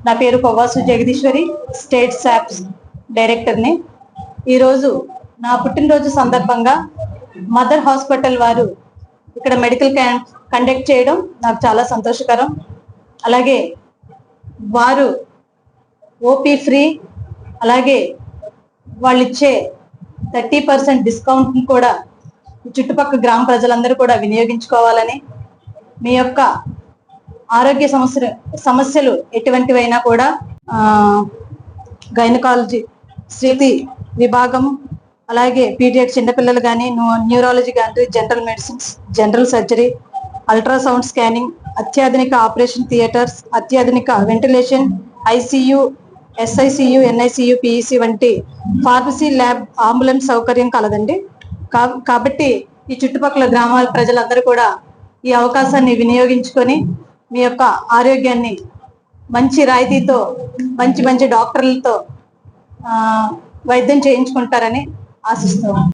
నా పేరు పవ్వాసు జగదీశ్వరి, స్టేట్ శాప్స్ డైరెక్టర్ని. ఈరోజు నా పుట్టినరోజు సందర్భంగా మదర్ హాస్పిటల్ వారు ఇక్కడ మెడికల్ క్యాంప్ కండక్ట్ చేయడం నాకు చాలా సంతోషకరం. అలాగే వారు ఓపీ ఫ్రీ, అలాగే వాళ్ళు ఇచ్చే 30% డిస్కౌంట్ కూడా చుట్టుపక్కల గ్రామ ప్రజలందరూ కూడా వినియోగించుకోవాలని, మీ యొక్క ఆరోగ్య సమస్యలు ఎటువంటివైనా కూడా గైనకాలజీ, స్త్రీ విభాగం, అలాగే పీడియాట్రిక్ చిన్నపిల్లలు కానీ, న్యూరాలజీ కానీ, general medicines, general surgery, ultrasound scanning, అత్యాధునిక ఆపరేషన్ థియేటర్స్, అత్యాధునిక ventilation, ICU, SICU, NICU, PEC వంటి ఫార్మసీ, ల్యాబ్, అంబులెన్స్ సౌకర్యం కలదండి. కాబట్టి ఈ చుట్టుపక్కల గ్రామాల ప్రజలందరూ కూడా ఈ అవకాశాన్ని వినియోగించుకొని మీ యొక్క ఆరోగ్యాన్ని మంచి రాయితీతో, మంచి డాక్టర్లతో వైద్యం చేయించుకుంటారని ఆశిస్తున్నాను.